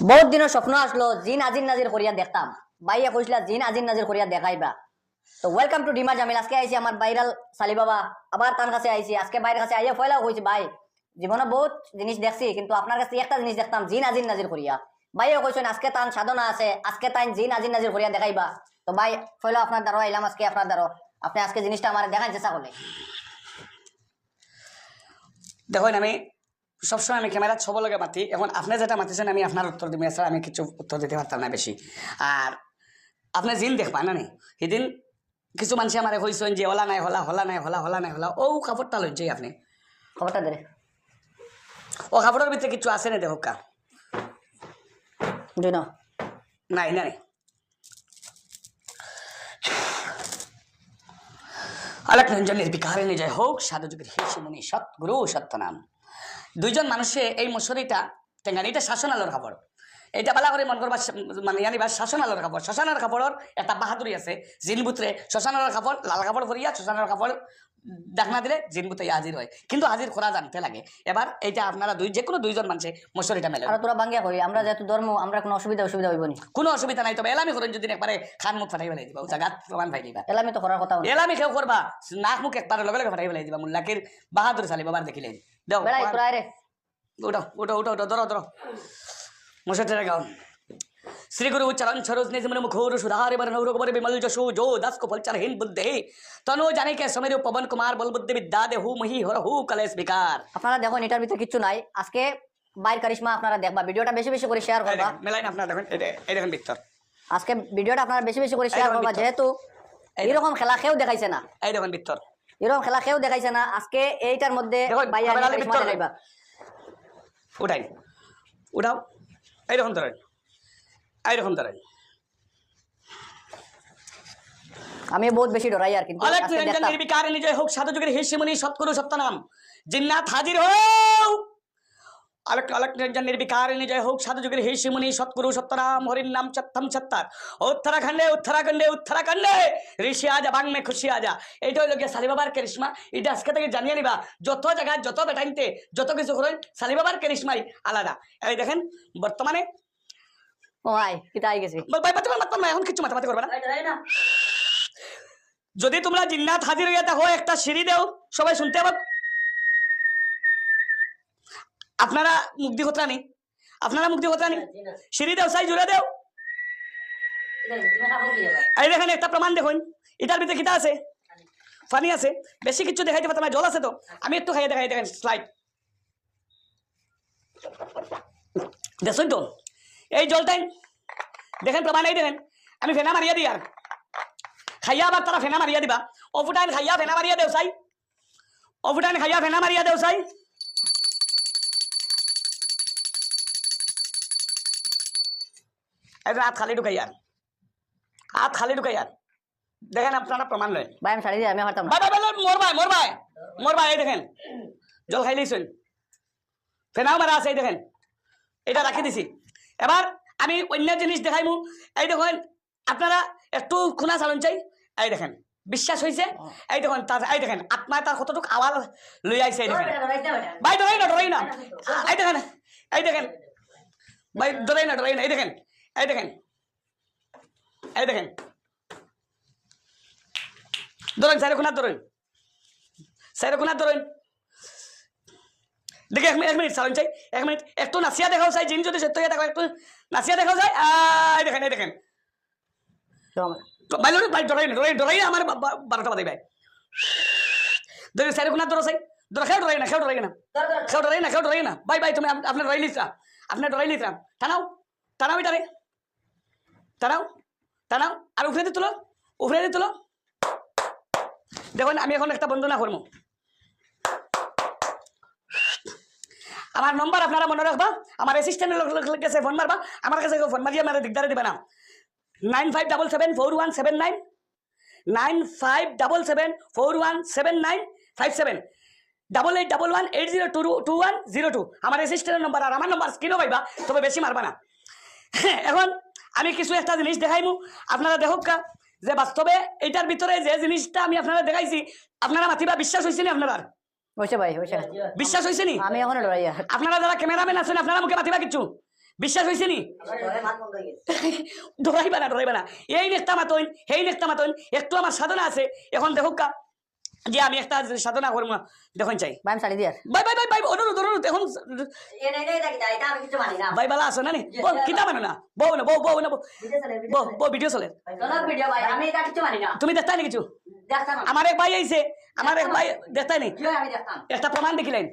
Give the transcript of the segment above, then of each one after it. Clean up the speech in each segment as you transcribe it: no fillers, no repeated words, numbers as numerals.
বহুত দিনের স্বপ্ন আসলো জিন আজির নাজির করিয়া দেখতাম। ভাইয়া কইসলা জিন আজির নাজির করিয়া দেখাইবা। তো ওয়েলকাম টু ডিমা জামিল। আজকে আইছি আমার ভাইরাল সালি বাবা, আবার তার কাছে আইছি। আজকে বাইরের কাছে আইয়া ফয়লা কইছি ভাই জীবনে বহুত জিনিস দেখছি, কিন্তু আপনার কাছে একটা জিনিস দেখতাম জিন আজির নাজির করিয়া। ভাইয়া কইছেন আজকে তান সাধনা আছে, আজকে তাই জিন আজির নাজির করিয়া দেখাইবা। তো ভাই ফয়লা আপনার দ্বারা আইলাম আজকে আপনার দ্বারা, আপনি আজকে জিনিসটা আমার দেখার চেষ্টা করলেন। দেখুন আমি সবসময় আমি ক্যামেরা সব লগে মাতি, এখন আপনি যেটা মাতিছেন আমি আপনার উত্তর দিব, এছাড়া আমি কিছু উত্তর দিতে পারতাম না বেশি। আর আপনি জিন দেখবা না নি সেদিন কিছু মানুষ আমার কইছেন যে হলা নাই হলা হলা নাই হলা হলা নাই হলা, ও কাপড়টা লইছে আপনি খবরটা দে ও কাপড়ের ভিতরে কিছু আছে না দেখো কা দুই না নাই নাই আলাক নিরঞ্জনের বিকারে নিয়ে যায় হোক সাধু যুগের হেসে মুনি সৎগুরু সত্যনাম। দুইজন মানুষে এই মশারিটা টেঙ্গানিটা শাসন আলোর কাপড়, এটা বালা করে মন করবা মানে জানিবা শাসন আলোর কাপড়। শ্মশানের কাপড়ের একটা বাহাদুরি আছে, জিনবুতরে শ্মশানের কাপড় লাল কাপড় ভরিয়া শ্মশানের কাপড় ডাকনা দিলে জিনবুতে হাজির হয়, কিন্তু হাজির করা জানতে লাগে। এবার এইটা আপনারা যে কোনো দুইজন মানুষে মশারিটা মেলে আর তোরা বাঙ্গিয়া করি আমরা যেহেতু ধর্ম, আমরা কোনো অসুবিধা হইব নি। কোনো অসুবিধা নাই, তবে এলামি করেন যদি একবারে খান মুখ ফাটাই ফেলাই দিবা, জায়গা প্রমাণ পাই দিবা। এলামি তো করার কথা না। এলামি কেউ করবা নাক মুখ একবারে লগে লগে ফাটাই ফেলাই দিবা। মুল্লাকির বাহাদুর সালি বাবার দেখিলে দাও বেড়াই তোরা রে উঠো উঠো উঠো উঠো ধরো ধরো মশারিটা গাও। श्री गुरु चरण सरोज निज मन मुखोर सुधारे बर नौर गोबर विमल जशो जो दास को फल चरहीन बुद्धि तनो जाने के समेर पवन कुमार बल बुद्धि विद्या देहु मही हरहु कलेश विकार। আপনারা দেখুন এটার ভিতরে কিচ্ছু নাই। আজকে বাইর কারিশমা আপনারা দেখবা, ভিডিওটা বেশি বেশি করে শেয়ার করবা। মেলাইন আপনারা দেখুন এই দেখেন ভিতর আজকে ভিডিওটা আপনারা বেশি বেশি করে শেয়ার করবা, যেহেতু এরকম খেলা কেউ দেখাইছে না, এই দেখুন ভিতর এরকম খেলা কেউ দেখাইছে না। আজকে এইটার মধ্যে বাইয়া কারিশমা দেখাইবা। উঠাই উঠাও এই দেখুন ধরেন এই দেখুন ধরেন। আমি বহুত বেশি ডরাই আর, কিন্তু আলেক আজকে নিরঞ্জন দেখতাম। নির্বিকারে নিজয় হোক সাধু যুগের হেসে মুনি সৎগুরু সত্যনাম। জিন্নাত হাজির হও আলেক আলেক নিরঞ্জন নির্বিকারে নিজয় হোক সাধু যুগের হেসে মুনি সৎগুরু সত্যনাম। হরির নাম সত্যম সত্তার উত্তরাখণ্ডে উত্তরাখণ্ডে উত্তরাখণ্ডে ঋষি আজা বাং মে খুশি আজা। এইটা হইল গিয়ে সালি বাবার কেরিশমা। এটা আজকে থেকে জানিয়ে নিবা, যত জায়গায় যত বেটাইনতে যত কিছু করেন সালি বাবার কেরিশমাই আলাদা। এই দেখেন বর্তমানে ও ভাই কিতা আই গেছে এখন কিছু মাথামাতি করবে না। যদি তোমরা জিন্নাত হাজির হইয়া থাকো একটা সিঁড়ি দেও, সবাই শুনতে পাব। আপনারা মুক্তি হতরা নি, আপনারা মুক্তি হতরা নি, সিঁড়ি দেও চাই জুড়ে দেও। এই দেখেন একটা প্রমাণ দেখুন, এটার ভিতরে কিতা আছে, পানি আছে, বেশি কিছু দেখাইতে পারতাম না, জল আছে। তো আমি একটু খাইয়ে দেখাই, দেখেন স্লাইড দেখুন তো এই জলটাই দেখেন প্রমাণ। এই দেখেন আমি ফেনা মারিয়া দিই, আর খাইয়া আবার তারা ফেনা মারিয়া দিবা। অফুটাইন খাইয়া ফেনা মারিয়া দেও চাই, অফুটাইন খাইয়া ফেনা মারিয়া দেও চাই। হাত খালি ঢুকাই, আর হাত খালি ঢুকাই, আর দেখেন আপনারা প্রমাণ নেই। ভাই আমি শাড়ি দিয়ে আমি হারতাম না। ভাই ভাই মোর ভাই মোর ভাই মোর ভাই, এই দেখেন জল খাই লইছেন, ফেনাও মারা আছে। এই দেখেন এটা রাখি দিছি। এবার আমি অন্য জিনিস দেখাইমু। এই দেখেন আপনারা একটু খুনা চালন চাই। এই দেখেন বিশ্বাস হয়েছে। এই দেখেন এই দেখেন আত্মায় তার কতটুকু আওয়াজ লই আইছে। এই দেখেন ভাই ডরাই না ডরাই না। এই দেখেন এই দেখেন ভাই ডরাই না ডরাই না। এই দেখেন এই দেখেন এই দেখেন ধরেন সাইরে খুনা ধরেন, সাইরে খুনা ধরেন। দেখে এক মিনিট চালন চাই, এক মিনিট একটু নাচিয়া দেখাও চাই। জিন যদি সত্য হয়ে দেখো একটু নাচিয়া দেখাও চাই। এই দেখেন এই দেখেন ভাই ভাই ডরাই না ডরাই ডরাই আমার 12টা বাজে ভাই। ধরে সাইরে খুনা ধরো চাই, ধরো খেয়ে ডরাই না, খেয়ে ডরাই না, খেয়ে ডরাই না, খেয়ে ডরাই না। ভাই ভাই তুমি আপনার ডরাই নিস না, আপনার ডরাই নিস না। টানাও টানাও এটারে, টানাও টানাও আর উফরে দিয়ে তুলো, উফরে দিয়ে তুলো। দেখুন আমি এখন একটা বন্দনা করবো। আমার নম্বর আপনারা মনে রাখবা, আমার অ্যাসিস্ট্যান্টের কাছে ফোন মারবা, আমার কাছে ফোন মারিয়ে আমার দিকদারে দিবে না। 95774179 9577417957 8811802102 আমার অ্যাসিস্ট্যান্টের নম্বর। আর আমার নম্বর স্ক্রিনও পাইবা, তবে বেশি মারবা না। এখন আমি কিছু একটা জিনিস দেখাইমু, আপনারা দেখুক কা যে বাস্তবে এইটার ভিতরে যে জিনিসটা আমি আপনারা দেখাইছি আপনারা মাতিবা। বিশ্বাস হয়েছে নি আপনারা? হইছে ভাই হইছে, বিশ্বাস হয়েছে নি? আমি এখনো ডরাই। আপনারা যারা ক্যামেরাম্যান আছেন আপনারা মুখে মাতিবা কিছু বিশ্বাস হয়েছে নি ডরাইবা না এই নেকটা মাতইন সেই নেকটা মাতইন একটু আমার সাধনা আছে এখন দেখো কা যে আমি একটা সাধনা করবো দেখুন চাই ভাই আমি শাড়ি দিয়ে ভাই অনুরোধ এখন ভাই বালা আছো না নি কিতা মানে না বউ না বউ ভিডিও চলে তুমি দেখতে নি কিছু আমার এক ভাই আইছে আমার এক ভাই দেখতে নি একটা প্রমাণ দেখিলেন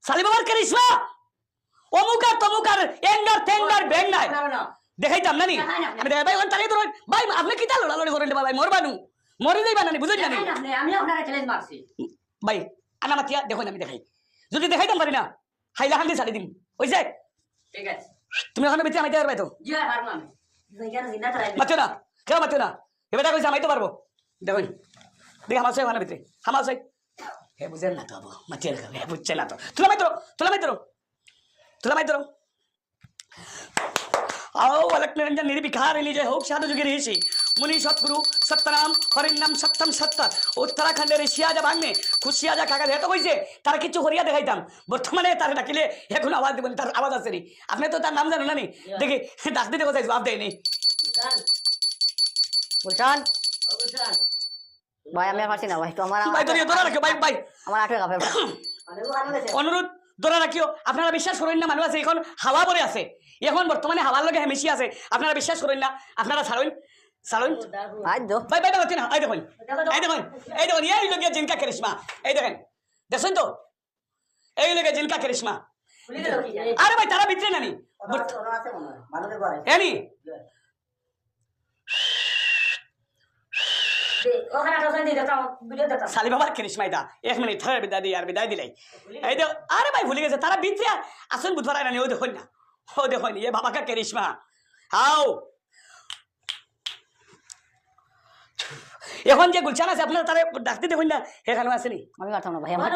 সালি বাবার কারিশমা অমুক আর তমুক আর এন্ডার টেন্ডার ব্যাং নাই দেখাইতাম না নি আমি দেখাই ভাই ওন তাকে ধরুন ভাই আপনি কিতা লড়ালড়ি করেন ভাই মরবানু মরে যাইবা না নি বুঝুন না নি আমি আপনারা চ্যালেঞ্জ মারছি ভাই আনা মাতিয়া দেখুন আমি দেখাই যদি দেখাইতাম পারি না হাইলা হান্দি ছাড়ি দিন ওই যে ঠিক আছে তুমি এখন ভিতরে আমাইতে পারবে তো জি ভাই পারবো আমি জিন্দা চালাই মাতিও না কেউ মাতিও না এবার কইছে আমাইতে পারবো দেখুন দেখি আমার সাথে ওখানে ভিতরে আমার সাথে হে বুঝেন না তো বাবু মাতিয়ে রাখো হে বুঝছে না তো তুলা মাইতো आओ अलग निरंजन निर्विकार लीजिए होक साधु जुगे ऋषि मुनि सतगुरु सत्यनाम हरिन नाम सत्यम सत्य उत्तराखंडेर শিয়াজা ভাঙনে খুশিয়াজা কাকা যেত কইছে তার কিছু করিয়া দেখাইতাম বর্তমানে তার ডাকিলে এখন আওয়াজ দিবেন তার আওয়াজ আছে নি আপনি তো তার নাম জানেন না নি দেখি ডাক দিতে কোথায় জবাব দেয় নি গুলশান ভাই আমি আর পারছি না ভাই তো আমার ভাই ধরে রাখো ভাই আমার আটকে কাপে অনুরোধ ধরে রাখিও আপনারা বিশ্বাস করেন না মানুষ আছে এখন হাওয়া পরে আছে এখন বর্তমানে হাওয়ার লগে হেমেশি আছে আপনারা বিশ্বাস করেন না আপনারা ছাড়ুন আজ দো ভাই না এই দেখুন এই লোকে জিনকা করিশ্মা এই দেখেন দেখছেন তো এই লোকে জিনকা করিশ্মা আরে ভাই তারা ভিতরে নানি এনি সালি বাবার করিশ্মা এটা 1 মিনিট ধরে বিদায় দিলাই এই দেখো আরে ভাই ভুলে গেছে তারা ভিতরে আসুন বুধবার নানি ও দেখুন না ও দেখুন এ বাবা কা করিশ্মা আও এখন যে গুলশান আছে আপনারা তারা ডাকতে দেখুন না এখানে আসেনি আমি পারতাম না ভাই আমার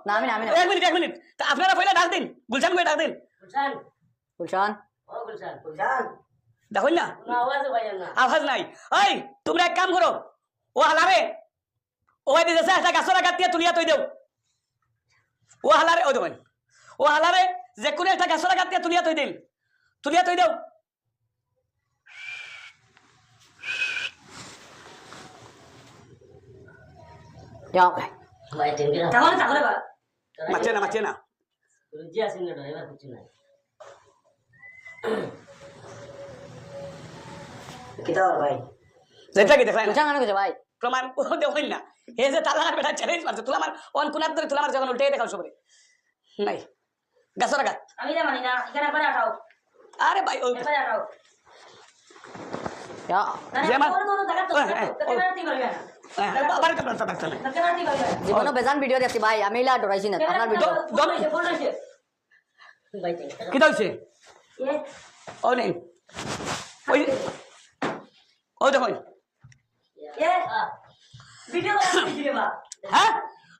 না আমি না 1 মিনিট তা আপনারা পয়লা ডাক দিন গুলশান কই ডাক দিন গুলশান দেখুন না আওয়াজ নাই ওই তোমরা এক কাম করো ও হালারে ও দিছে একটা গাছরা কাটিয়া তুলিয়া তৈ দেও ও হালারে ও দেখুন ও হালারে যে কোনো একটা গাছরা কাটিয়া তুলিয়া তৈ দেও যাও মাছে না যেটা কি দেখলেন গুলশান আনো ভাই প্রমাণ দেখুন না হে যে তালার বেটা চ্যালেঞ্জ মারছে তুলা আমার অন কোনার ধরে তুলা আমার যখন উল্টে দেখাও সবরে নাই গাছরা গাছ আমি না মানি না এখানে করে আটাও আরে ভাই ওই এখানে আটাও যাও জীবনে বেজান ভিডিও দেখছি ভাই আমি ইলা ডরাইছি না আপনার ভিডিও কি হইছে ও নেই ওই ও দেখুন হ্যাঁ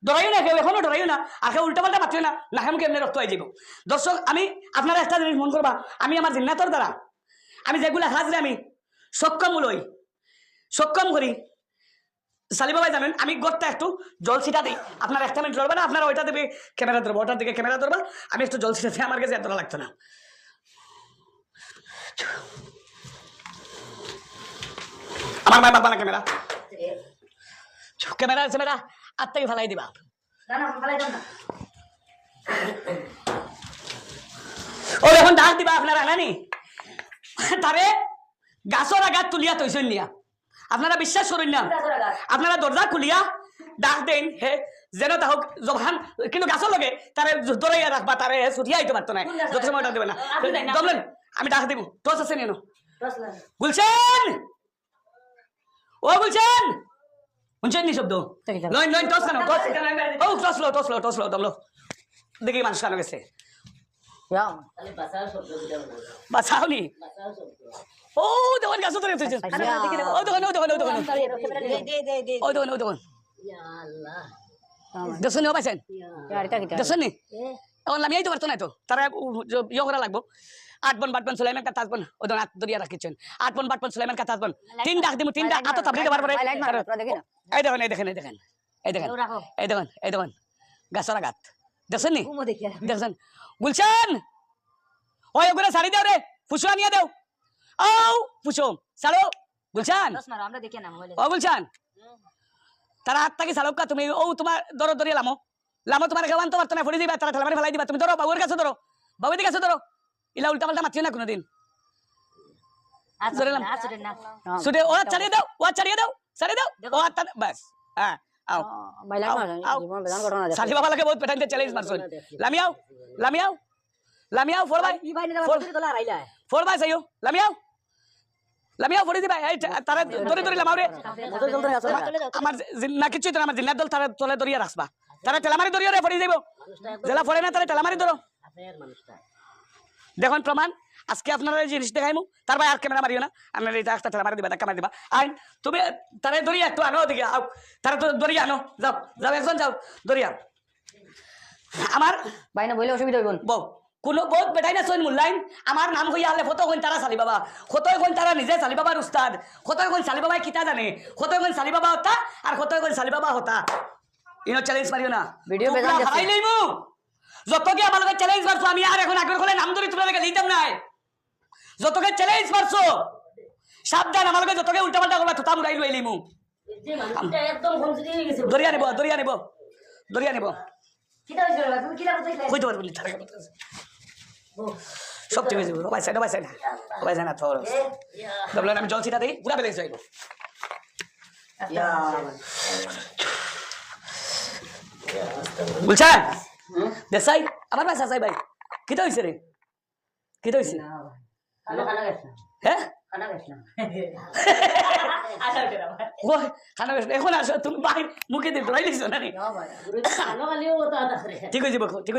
ডরাইও না কেউ এখনো ডরাইও না আর কেউ উল্টা পাল্টা পাচ্ছিও না নাকাম কেমনে রক্ত হয়ে যাব দর্শক আমি আপনারা একটা জিনিস মন করবা আমি আমার জিন্নাতর দ্বারা আমি যেগুলা হাজরে আমি সক্ষম করি সালি বাবাই জানেন আমি গড়টা একটু জল ছিটা দিই আপনার একটা মিনিট ধরবে না আপনারা ওইটা দেবে ক্যামেরা ধরবো ওটার দিকে ক্যামেরা ধরবা আমি একটু জল ছিটাতে আমার কাছে এতটা লাগতো না আমার মায় মারবা না ক্যামেরা আত্মাকে ফেলাই দিবা ও এখন ডাক দিবা আপনারা নানি তারে গাছর আঘাত তুলিয়া তৈছেন নিয়া আপনারা বিশ্বাস করেন না আপনারা দরজা খুলিয়া ডাক দেন হে যেন তা হোক জবান কিন্তু গাছর লগে তারে দৌড়াইয়া রাখবা তারে ছুটিয়া আইতে পারতো না যত সময় ডাক দেবে না দমলেন আমি ডাক দিব টস আছে নিয়ে গুলশান ও গুলশান শুনছেন নি শব্দ লইন টস কেন টস লো দমলো দেখি মানুষ কেন গেছে বাঁচাও নি ও দেখুন গাছ ধরে ও দেখুন দেখুন পাইছেন দেখুন নি এখন আমি এই তো পারতো না তো তারা ইয়ে করা লাগবো 8 বন 8 বন সুলাইমান কা 10 বন ও দন দরিয়া রাখিছেন 8 বন 8 বন সুলাইমান কা 10 বন 3 ডাক দিমু 3 ডাক আতো তাবলিগ দেবার পরে এই দেখুন গাছরা গাত দেখছেন নি দেখছেন গুলশান ওই ওগুলো সারি দাও রে পুষো আনিয়া দেও ও পুষো ছাড়ো গুলশান দশ মারো আমরা দেখি না মোবাইলে ও গুলশান তারা হাত থাকি চালকা তুমি ও তোমার ধরো ধরিয়ে লামো লামো তোমার গাওয়ান তোমার তোমার ফড়ি দিবা তারা ঠেলামারি ফেলাই দিবা তুমি ধরো বাবুর কাছে ধরো বাবুর দিকে কাছে ধরো ইলা উল্টা পাল্টা মাতিও না কোনোদিন আসলে না সুদে ও ছাড়িয়ে দাও ছাড়িয়ে দাও ও হাতটা বাস হ্যাঁ আও বাইলা আও বেজান ঘটনা দেখো সালি বাবা লাগে বহুত পেটাইতে চ্যালেঞ্জ মারছুন লামিয়াও ফোর বাই ই বাইনে না তোলা রাইলা ফোর বাই সাইও লামিয়াও ফড়ি দিবা এই তারা ধরে লামাও রে মোটর চলতে আছে আমার না কিছু তো আমার জিন্নাত দল তারা তলে ধরিয়া রাখবা তারা টেলামারি ধরিয়া রে ফড়ি যাইব জেলা ফড়ে না তারা টেলামারি ধরো দেখুন প্রমাণ আজকে আপনারা এই জিনিস দেখাইমু তার ভাই আর ক্যামেরা মারিও না আপনারা এটা একটা টেলামারি দিবা ধাক্কা মারি দিবা আইন তুমি তারা ধরিয়া একটু আনো ওদিকে আও তারা তো ধরিয়া আনো যাও একজন যাও ধরিয়া আমার বাইনা বইলে অসুবিধা হইব বউ কোনো বহুত বেটাই না সৈন মূল্যায়ন আমার নাম হইয়া হলে ফটো কইন তারা সালি বাবা কতই কইন তারা নিজে সালি বাবার উস্তাদ কতই কইন সালি বাবাই কিতা জানে কতই কইন সালি বাবা হতা আর কতই কইন সালি বাবা হতা ইনো চ্যালেঞ্জ মারিও না ভিডিও বেজান দেখছি। হারাই লইমু যতকে আমার লগে চ্যালেঞ্জ মারছো আমি আর এখন আগের কোলে নাম ধরে তোমার লগে লিতাম নাই যতকে চ্যালেঞ্জ মারছো সাবধান আমার লগে যতকে উল্টা পাল্টা করবা তুতা মুড়াই লইলিমু একদম ফোনসিটি হয়ে গেছে দরিয়া নিব কিটা হইছে তুমি কিটা বলতে কইতে পারবি না তারা সব ঠিক হয়ে যাবে বাই সাই না তো বললেন আমি জল ছিটা দিই পুরা বেলেন্স হইব বুঝছেন দেশাই আমার ভাই সাসাই ভাই কিটা হইছে রে কিটা হইছে খানা গেছ হ্যাঁ খানা গেছ না ওই খানা গেছ এখন আসো তুমি ভাই মুখে দিয়ে ধরাই লিখছো না নি খানা খালিও তো আছে ঠিক হয়ে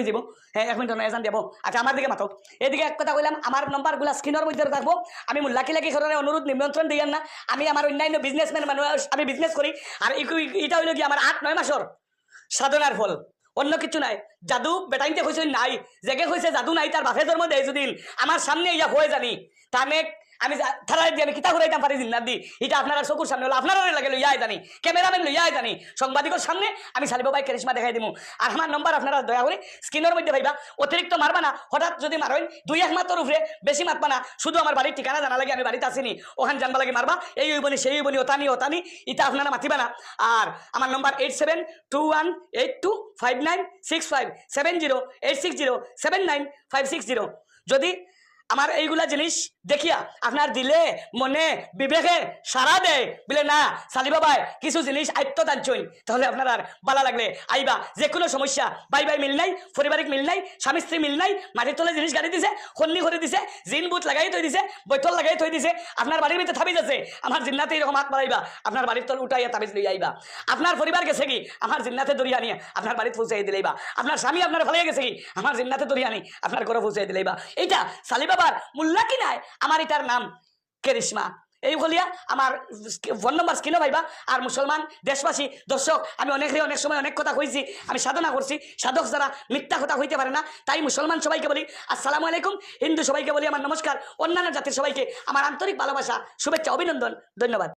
যাব হ্যাঁ 1 মিনিট না এজান দেবো আচ্ছা আমার দিকে মাতো এদিকে এক কথা কইলাম আমার নাম্বারগুলো স্ক্রিনের মধ্যে রাখবো আমি লাকি ঘরের অনুরোধ নিমন্ত্রণ দিয়েন না আমি আমার অন্যান্য বিজনেসম্যান মানুষ আমি বিজনেস করি আর এটা হইলো কি আমার 8-9 মাসের সাধনার ফল অন্য কিছু নাই জাদু বেটাইতে হয়েছে নাই জেগে হয়েছে জাদু নাই তার বাপে জন্ম দেয় যদিন আমার সামনে ইয়া হয়ে জানি তানে আমি থারাই দিয়ে আমি কিতা ঘুরাইতাম পারি জিন্নাত দি এটা আপনারা চকুর সামনে হলো আপনারা লাগে লইয়াই জানি ক্যামেরাম্যান লইয়াই জানি সাংবাদিকের সামনে আমি সালিবা ভাই কারিশমা দেখাই দিমু আর আমার নাম্বার আপনারা দয়া করে স্ক্রিনের মধ্যে পাইবা অতিরিক্ত মারবা না হঠাৎ যদি মারেন 2-1 মাত্র উপরে বেশি মারবা না শুধু আমার বাড়ির ঠিকানা জানা লাগে আমি বাড়িতে আসিনি ওখানে জানবা লাগে মারবা এই হইবনি সেই হইবনি ওতানি এটা আপনারা মাতিবা না আর আমার নাম্বার 87218259657086079560 যদি আমার এইগুলা জিনিস দেখিয়া আপনার দিলে মনে বিবেকে সারা দেয় বলে না সালি বাবাই কিছু জিনিস আয়ত্ত টানছই তাহলে আপনার আর বালা লাগলে আইবা যে কোনো সমস্যা বাই মিল নাই পারিবারিক মিল নাই স্বামী স্ত্রী মিল নাই মাটির তলে জিনিস গাড়ি দিছে খন্নি করে দিছে জিন বুট লাগাই থই দিছে বৈঠল লাগাই থই দিছে আপনার বাড়ির ভিতরে তাবিজ আছে আমার জিন্নাতে এরকম হাত মারাইবা আপনার বাড়ির তল উঠাইয়া তাবিজ লই আইবা আপনার পরিবার গেছে কি আমার জিন্নাতে দরিয়া নিয়ে আপনার বাড়িতে পৌঁছাই দিলেইবা আপনার স্বামী আপনার ফেলে গেছে কি আমার জিন্নাতে দরিয়া নি আপনার ঘরে পৌঁছাই দিলেইবা এইটা সালি বাবার মূল্যা কি নাই আমার এটার নাম কেরিশমা এই বলিয়া আমার ফোন নম্বর স্ক্রিনে পাইবা আর মুসলমান দেশবাসী দর্শক আমি অনেক সময় অনেক কথা কইছি আমি সাধনা করছি সাধক যারা মিথ্যা কথা হইতে পারে না তাই মুসলমান সবাইকে বলি আসসালামু আলাইকুম হিন্দু সবাইকে বলি আমার নমস্কার অন্যান্য জাতির সবাইকে আমার আন্তরিক ভালোবাসা শুভেচ্ছা অভিনন্দন ধন্যবাদ।